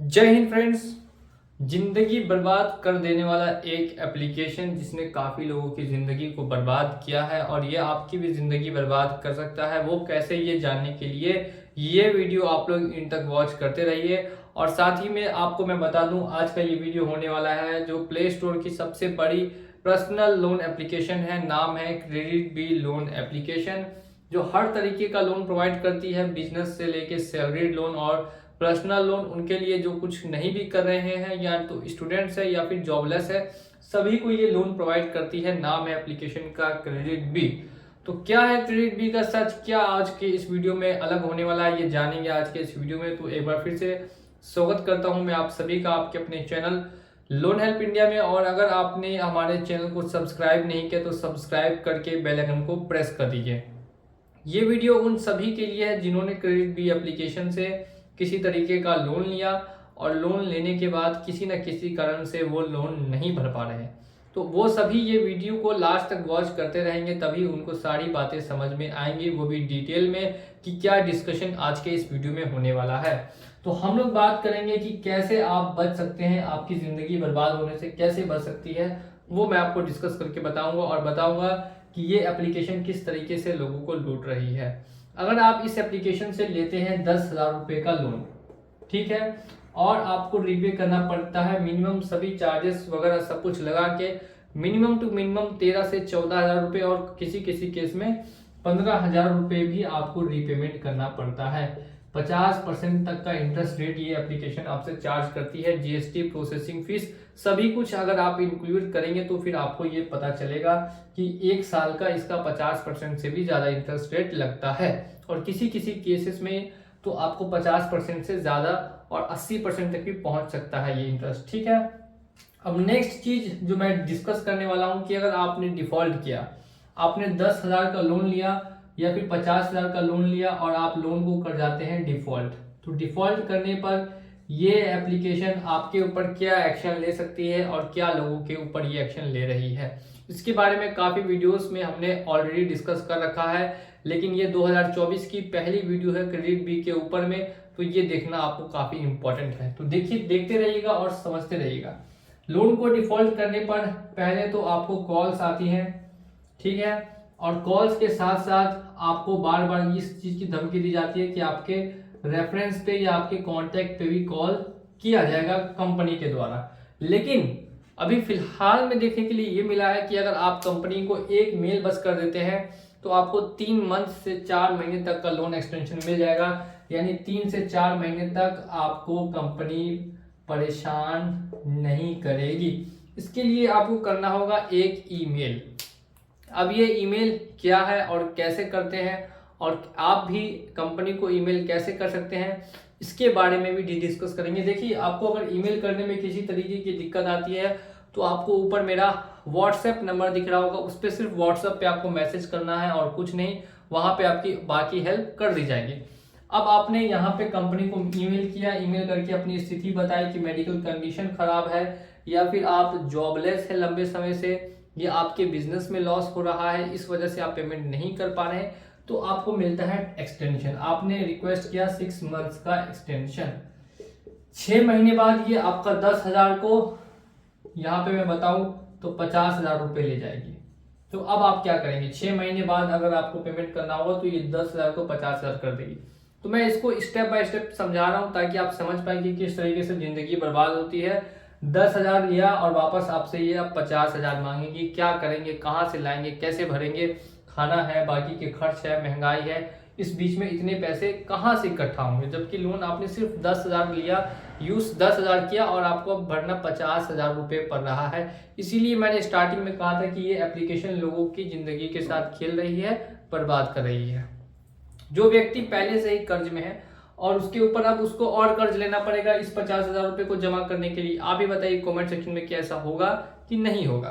जय हिंद फ्रेंड्स। जिंदगी बर्बाद कर देने वाला एक एप्लीकेशन जिसने काफ़ी लोगों की ज़िंदगी को बर्बाद किया है और ये आपकी भी ज़िंदगी बर्बाद कर सकता है, वो कैसे, ये जानने के लिए ये वीडियो आप लोग इन तक वॉच करते रहिए। और साथ ही में आपको मैं बता दूं, आज का ये वीडियो होने वाला है जो प्ले स्टोर की सबसे बड़ी पर्सनल लोन एप्लीकेशन है। नाम है क्रेडिट बी लोन एप्लीकेशन, जो हर तरीके का लोन प्रोवाइड करती है, बिजनेस से लेके सैलरीड लोन और पर्सनल लोन। उनके लिए जो कुछ नहीं भी कर रहे हैं, या तो स्टूडेंट्स है या फिर जॉबलेस है, सभी को ये लोन प्रोवाइड करती है। नाम है एप्लीकेशन का क्रेडिट बी। तो क्या है क्रेडिट बी का सच, क्या आज के इस वीडियो में अलग होने वाला है, ये जानेंगे आज के इस वीडियो में। तो एक बार फिर से स्वागत करता हूं मैं आप सभी का आपके अपने चैनल लोन हेल्प इंडिया में। और अगर आपने हमारे चैनल को सब्सक्राइब नहीं किया तो सब्सक्राइब करके बेल आइकन को प्रेस कर दीजिए। ये वीडियो उन सभी के लिए है जिन्होंने क्रेडिट बी एप्लीकेशन से किसी तरीके का लोन लिया और लोन लेने के बाद किसी न किसी कारण से वो लोन नहीं भर पा रहे हैं। तो वो सभी ये वीडियो को लास्ट तक वॉच करते रहेंगे, तभी उनको सारी बातें समझ में आएंगी, वो भी डिटेल में, कि क्या डिस्कशन आज के इस वीडियो में होने वाला है। तो हम लोग बात करेंगे कि कैसे आप बच सकते हैं, आपकी जिंदगी बर्बाद होने से कैसे बच सकती है, वो मैं आपको डिस्कस करके बताऊंगा। और बताऊंगा कि ये एप्लीकेशन किस तरीके से लोगों को लूट रही है। अगर आप इस एप्लीकेशन से लेते हैं 10,000 रुपए का लोन, ठीक है, और आपको रीपे करना पड़ता है मिनिमम सभी चार्जेस वगैरह सब कुछ लगा के मिनिमम टू मिनिमम 13 से 14,000 रुपए, और किसी किसी केस में 15,000 रुपए भी आपको रीपेमेंट करना पड़ता है। 50% तक का इंटरेस्ट रेट ये एप्लीकेशन आपसे चार्ज करती है। जीएसटी, प्रोसेसिंग फीस, सभी कुछ अगर आप इंक्लूड करेंगे तो फिर आपको ये पता चलेगा कि एक साल का इसका 50% से भी ज्यादा इंटरेस्ट रेट लगता है। और किसी किसी केसेस में तो आपको 50% से ज्यादा और 80% तक भी पहुंच सकता है ये इंटरेस्ट, ठीक है। अब नेक्स्ट चीज जो मैं डिस्कस करने वाला हूं कि अगर आपने डिफॉल्ट किया, आपने 10,000 का लोन लिया या फिर 50,000 का लोन लिया और आप लोन को कर जाते हैं डिफॉल्ट, तो डिफॉल्ट करने पर ये एप्लीकेशन आपके ऊपर क्या एक्शन ले सकती है और क्या लोगों के ऊपर ये एक्शन ले रही है, इसके बारे में काफी वीडियोस में हमने ऑलरेडी डिस्कस कर रखा है। लेकिन ये 2024 की पहली वीडियो है क्रेडिट बी के ऊपर में, तो ये देखना आपको काफी इंपॉर्टेंट है। तो देखिए, देखते रहिएगा और समझते रहिएगा। लोन को डिफॉल्ट करने पर पहले तो आपको कॉल्स आती हैं, ठीक है, और कॉल्स के साथ साथ आपको बार बार इस चीज की धमकी दी जाती है कि आपके रेफरेंस पे या आपके कांटेक्ट पे भी कॉल किया जाएगा कंपनी के द्वारा। लेकिन अभी फिलहाल में देखने के लिए ये मिला है कि अगर आप कंपनी को एक मेल बस कर देते हैं तो आपको 3 मंथ से 4 महीने तक का लोन एक्सटेंशन मिल जाएगा। यानी 3 से 4 महीने तक आपको कंपनी परेशान नहीं करेगी। इसके लिए आपको करना होगा एक ईमेल। अब ये ईमेल क्या है और कैसे करते हैं, और आप भी कंपनी को ईमेल कैसे कर सकते हैं, इसके बारे में भी डिस्कस करेंगे। देखिए, आपको अगर ईमेल करने में किसी तरीके की दिक्कत आती है तो आपको ऊपर मेरा व्हाट्सएप नंबर दिख रहा होगा, उस पर सिर्फ व्हाट्सएप पे आपको मैसेज करना है और कुछ नहीं, वहां पे आपकी बाकी हेल्प कर दी जाएगी। अब आपने यहाँ पे कंपनी को ईमेल किया, ईमेल करके अपनी स्थिति बताई कि मेडिकल कंडीशन खराब है, या फिर आप जॉबलेस है लंबे समय से, या आपके बिजनेस में लॉस हो रहा है, इस वजह से आप पेमेंट नहीं कर पा रहे हैं, तो आपको मिलता है एक्सटेंशन। आपने रिक्वेस्ट किया 6 मंथ्स का एक्सटेंशन। 6 महीने बाद ये आपका 10,000 को, यहाँ पे मैं बताऊं तो 50,000 रुपए ले जाएगी। तो अब आप क्या करेंगे, 6 महीने बाद अगर आपको पेमेंट करना होगा तो ये 10,000 को 50,000 कर देगी। तो मैं इसको स्टेप बाय स्टेप समझा रहा हूं ताकि आप समझ पाए कि किस तरीके से जिंदगी बर्बाद होती है। 10,000 लिया और वापस आपसे ये अब 50,000 मांगेंगे। क्या करेंगे, कहाँ से लाएंगे, कैसे भरेंगे, खाना है, बाकी के खर्च है, महंगाई है, इस बीच में इतने पैसे कहाँ से इकट्ठा होंगे, जबकि लोन आपने सिर्फ 10,000 लिया, यूज 10,000 किया और आपको भरना 50,000 रुपए पड़ रहा है। इसीलिए मैंने स्टार्टिंग में कहा था कि ये एप्लीकेशन लोगों की जिंदगी के साथ खेल रही है, बर्बाद कर रही है। जो व्यक्ति पहले से ही कर्ज में है और उसके ऊपर अब उसको और कर्ज लेना पड़ेगा इस 50,000 रुपए को जमा करने के लिए, आप ही बताइए कमेंट सेक्शन में कि ऐसा होगा कि नहीं होगा।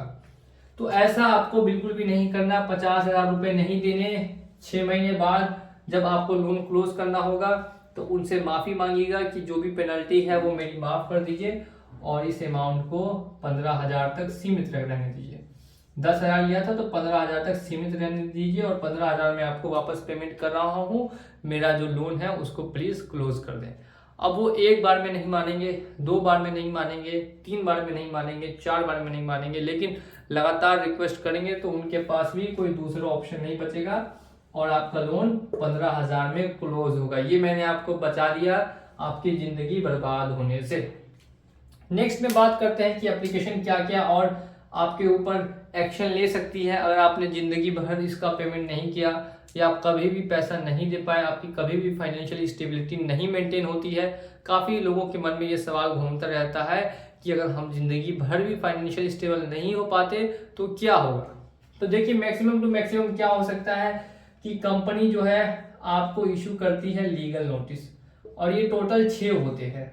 तो ऐसा आपको बिल्कुल भी नहीं करना। 50,000 रुपए नहीं देने। 6 महीने बाद जब आपको लोन क्लोज करना होगा तो उनसे माफी मांगिएगा कि जो भी पेनल्टी है वो मेरी माफ कर दीजिए, और इस अमाउंट को 15,000 तक सीमित रहने दीजिए। 10,000 लिया था तो 15,000 तक सीमित रहने दीजिए, और 15,000 में आपको वापस पेमेंट कर रहा हूँ, मेरा जो लोन है उसको प्लीज क्लोज कर दें। अब वो एक बार में नहीं मानेंगे, 2 बार में नहीं मानेंगे, 3 बार में नहीं मानेंगे, 4 बार में नहीं मानेंगे, लेकिन लगातार रिक्वेस्ट करेंगे तो उनके पास भी कोई दूसरा ऑप्शन नहीं बचेगा और आपका लोन 15,000 में क्लोज होगा। ये मैंने आपको बचा दिया आपकी जिंदगी बर्बाद होने से। नेक्स्ट में बात करते हैं कि एप्लीकेशन क्या क्या और आपके ऊपर एक्शन ले सकती है अगर आपने जिंदगी भर इसका पेमेंट नहीं किया या आप कभी भी पैसा नहीं दे पाए, आपकी कभी भी फाइनेंशियल स्टेबिलिटी नहीं मेंटेन होती है। काफ़ी लोगों के मन में ये सवाल घूमता रहता है कि अगर हम जिंदगी भर भी फाइनेंशियल स्टेबल नहीं हो पाते तो क्या होगा। तो देखिए मैक्सिमम टू मैक्सिमम क्या हो सकता है कि कंपनी जो है आपको इशू करती है लीगल नोटिस, और ये टोटल 6 होते हैं।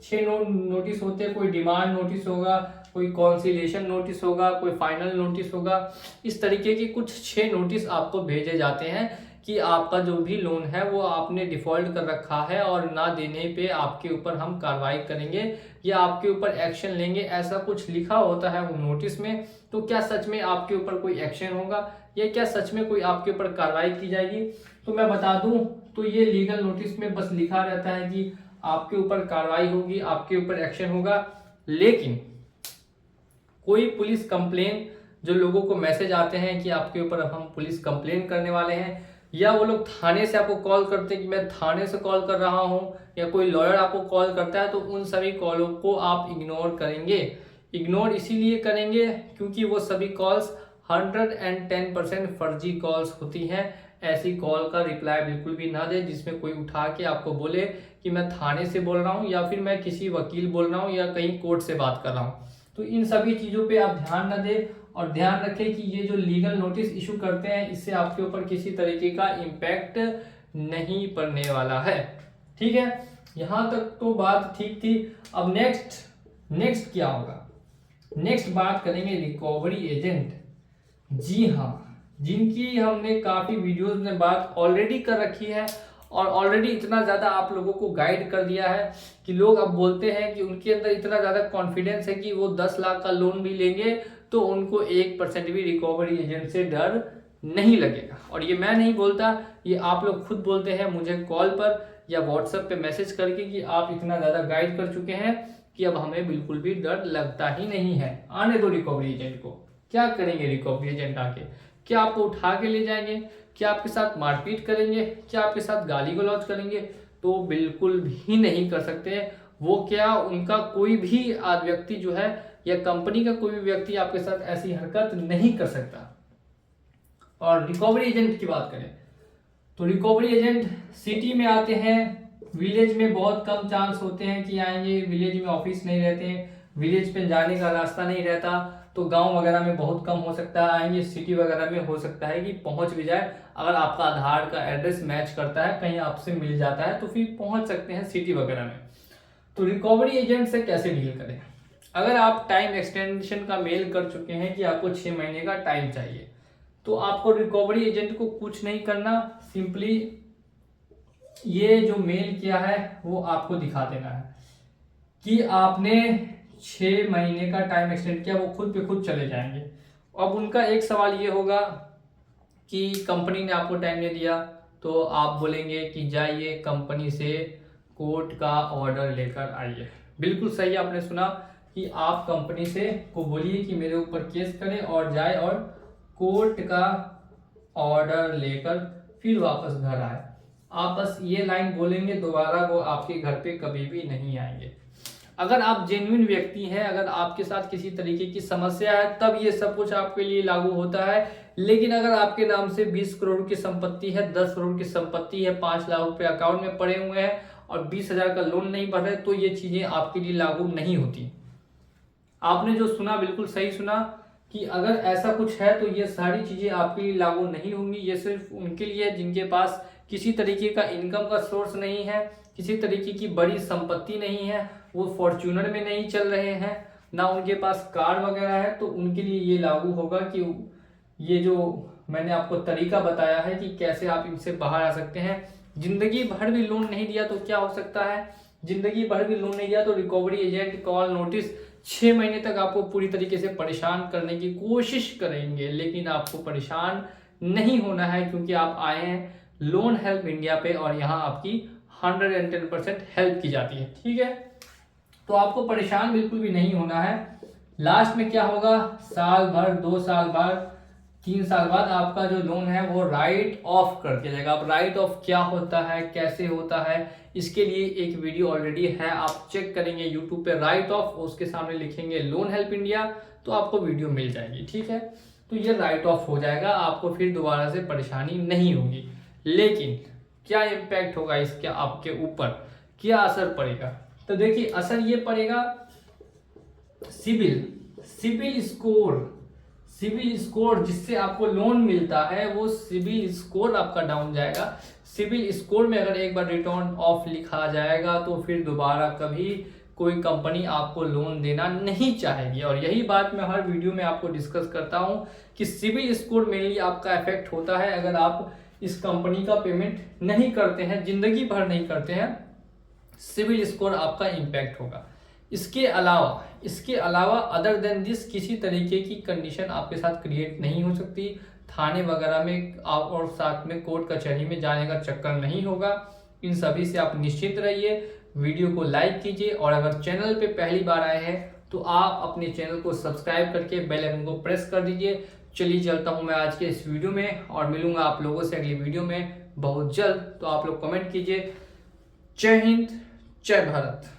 6 नोटिस होते हैं। कोई डिमांड नोटिस होगा, कोई कॉन्सिलेशन नोटिस होगा, कोई फाइनल नोटिस होगा। इस तरीके के कुछ 6 नोटिस आपको भेजे जाते हैं कि आपका जो भी लोन है वो आपने डिफॉल्ट कर रखा है और ना देने पे आपके ऊपर हम कार्रवाई करेंगे या आपके ऊपर एक्शन लेंगे, ऐसा कुछ लिखा होता है वो नोटिस में। तो क्या सच में आपके ऊपर कोई एक्शन होगा या क्या सच में कोई आपके ऊपर कार्रवाई की जाएगी? तो मैं बता दूं तो ये लीगल नोटिस में बस लिखा रहता है कि आपके ऊपर कार्रवाई होगी, आपके ऊपर एक्शन होगा, लेकिन कोई पुलिस कंप्लेन जो लोगों को मैसेज आते हैं कि आपके ऊपर अब हम पुलिस कंप्लेन करने वाले हैं, या वो लोग थाने से आपको कॉल करते हैं कि मैं थाने से कॉल कर रहा हूं, या कोई लॉयर आपको कॉल करता है, तो उन सभी कॉलों को आप इग्नोर करेंगे। इग्नोर इसीलिए करेंगे क्योंकि वो सभी कॉल्स 110% फर्जी कॉल्स होती हैं। ऐसी कॉल का रिप्लाई बिल्कुल भी ना दे जिसमें कोई उठा के आपको बोले कि मैं थाने से बोल रहा हूँ या फिर मैं किसी वकील बोल रहा हूँ या कहीं कोर्ट से बात कर रहा हूँ। तो इन सभी चीज़ों पे आप ध्यान न दें और ध्यान रखें कि ये जो लीगल नोटिस इशू करते हैं इससे आपके ऊपर किसी तरीके का इम्पैक्ट नहीं पड़ने वाला है। ठीक है, यहाँ तक तो बात ठीक थी। अब नेक्स्ट क्या होगा? नेक्स्ट बात करेंगे रिकवरी एजेंट। जी हाँ, जिनकी हमने काफ़ी वीडियोस में बात ऑलरेडी कर रखी है और ऑलरेडी इतना ज़्यादा आप लोगों को गाइड कर दिया है कि लोग अब बोलते हैं कि उनके अंदर इतना ज़्यादा कॉन्फिडेंस है कि वो 10 लाख का लोन भी लेंगे तो उनको 1% भी रिकवरी एजेंट से डर नहीं लगेगा। और ये मैं नहीं बोलता, ये आप लोग खुद बोलते हैं मुझे कॉल पर या व्हाट्सएप पे मैसेज करके कि आप इतना ज़्यादा गाइड कर चुके हैं कि अब हमें बिल्कुल भी डर लगता ही नहीं है। आने दो रिकवरी एजेंट को। क्या करेंगे रिकवरी एजेंट आके? क्या आपको उठा के ले जाएंगे? क्या आपके साथ मारपीट करेंगे? क्या आपके साथ गाली गलौज करेंगे? तो बिल्कुल भी नहीं कर सकते। वो क्या, उनका कोई भी व्यक्ति जो है या कंपनी का कोई भी व्यक्ति आपके साथ ऐसी हरकत नहीं कर सकता। और रिकवरी एजेंट की बात करें तो रिकवरी एजेंट सिटी में आते हैं, विलेज में बहुत कम चांस होते हैं कि आएंगे। विलेज में ऑफिस नहीं रहते हैं, विलेज पे जाने का रास्ता नहीं रहता, तो गांव वगैरह में बहुत कम हो सकता है आएंगे। सिटी वगैरह में हो सकता है कि पहुंच भी जाए, अगर आपका आधार का एड्रेस मैच करता है, कहीं आपसे मिल जाता है तो फिर पहुंच सकते हैं सिटी वगैरह में। तो रिकवरी एजेंट से कैसे डील करें? अगर आप टाइम एक्सटेंशन का मेल कर चुके हैं कि आपको 6 महीने का टाइम चाहिए, तो आपको रिकवरी एजेंट को कुछ नहीं करना, सिंपली ये जो मेल किया है वो आपको दिखा देना है कि आपने 6 महीने का टाइम एक्सटेंड किया। वो खुद पे खुद चले जाएंगे। अब उनका एक सवाल ये होगा कि कंपनी ने आपको टाइम नहीं दिया, तो आप बोलेंगे कि जाइए कंपनी से कोर्ट का ऑर्डर लेकर आइए। बिल्कुल सही आपने सुना कि आप कंपनी से को बोलिए कि मेरे ऊपर केस करे और जाए और कोर्ट का ऑर्डर लेकर फिर वापस घर आए। आप बस ये लाइन बोलेंगे, दोबारा वो आपके घर पे कभी भी नहीं आएंगे। अगर आप जेन्युइन व्यक्ति हैं, अगर आपके साथ किसी तरीके की समस्या है, तब ये सब कुछ आपके लिए लागू होता है। लेकिन अगर आपके नाम से 20 करोड़ की संपत्ति है, 10 करोड़ की संपत्ति है, 5 लाख रुपए अकाउंट में पड़े हुए हैं और 20,000 का लोन नहीं भर रहे, तो ये चीजें आपके लिए लागू नहीं होती। आपने जो सुना बिल्कुल सही सुना कि अगर ऐसा कुछ है तो ये सारी चीजें आपके लिए लागू नहीं होंगी। ये सिर्फ उनके लिए है जिनके पास किसी तरीके का इनकम का सोर्स नहीं है, किसी तरीके की बड़ी संपत्ति नहीं है, वो फॉर्च्यूनर में नहीं चल रहे हैं, ना उनके पास कार वगैरह है, तो उनके लिए ये लागू होगा कि ये जो मैंने आपको तरीका बताया है कि कैसे आप इनसे बाहर आ सकते हैं। जिंदगी भर भी लोन नहीं दिया तो क्या हो सकता है? जिंदगी भर भी लोन नहीं दिया तो रिकवरी एजेंट कॉल नोटिस 6 महीने तक आपको पूरी तरीके से परेशान करने की कोशिश करेंगे, लेकिन आपको परेशान नहीं होना है क्योंकि आप आए हैं लोन हेल्प इंडिया पे और यहाँ आपकी 110% हेल्प की जाती है। ठीक है, तो आपको परेशान बिल्कुल भी नहीं होना है। लास्ट में क्या होगा, साल भर, 2 साल बाद, 3 साल बाद आपका जो लोन है वो राइट ऑफ कर दिया जाएगा। अब राइट ऑफ क्या होता है, कैसे होता है, इसके लिए एक वीडियो ऑलरेडी है, आप चेक करेंगे यूट्यूब पे राइट ऑफ, उसके सामने लिखेंगे लोन हेल्प इंडिया तो आपको वीडियो मिल जाएगी। ठीक है, तो ये राइट ऑफ हो जाएगा, आपको फिर दोबारा से परेशानी नहीं होगी। लेकिन क्या इम्पैक्ट होगा इसके आपके ऊपर, क्या असर पड़ेगा, तो देखिए असर ये पड़ेगा सिबिल स्कोर जिससे आपको लोन मिलता है वो सिबिल स्कोर आपका डाउन जाएगा। सिबिल स्कोर में अगर एक बार रिटर्न ऑफ लिखा जाएगा तो फिर दोबारा कभी कोई कंपनी आपको लोन देना नहीं चाहेगी। और यही बात मैं हर वीडियो में आपको डिस्कस करता हूं कि सिबिल स्कोर मेनली आपका इफेक्ट होता है अगर आप इस कंपनी का पेमेंट नहीं करते हैं, जिंदगी भर नहीं करते हैं, सिबिल स्कोर आपका इम्पैक्ट होगा। इसके अलावा अदर देन दिस किसी तरीके की कंडीशन आपके साथ क्रिएट नहीं हो सकती। थाने वगैरह में आप और साथ में कोर्ट कचहरी में जाने का चक्कर नहीं होगा। इन सभी से आप निश्चिंत रहिए। वीडियो को लाइक कीजिए और अगर चैनल पे पहली बार आए हैं तो आप अपने चैनल को सब्सक्राइब करके बेल आइकन को प्रेस कर दीजिए। चलिए चलता हूँ मैं आज के इस वीडियो में और मिलूंगा आप लोगों से अगली वीडियो में बहुत जल्द। तो आप लोग कमेंट कीजिए। जय हिंद, जय भारत।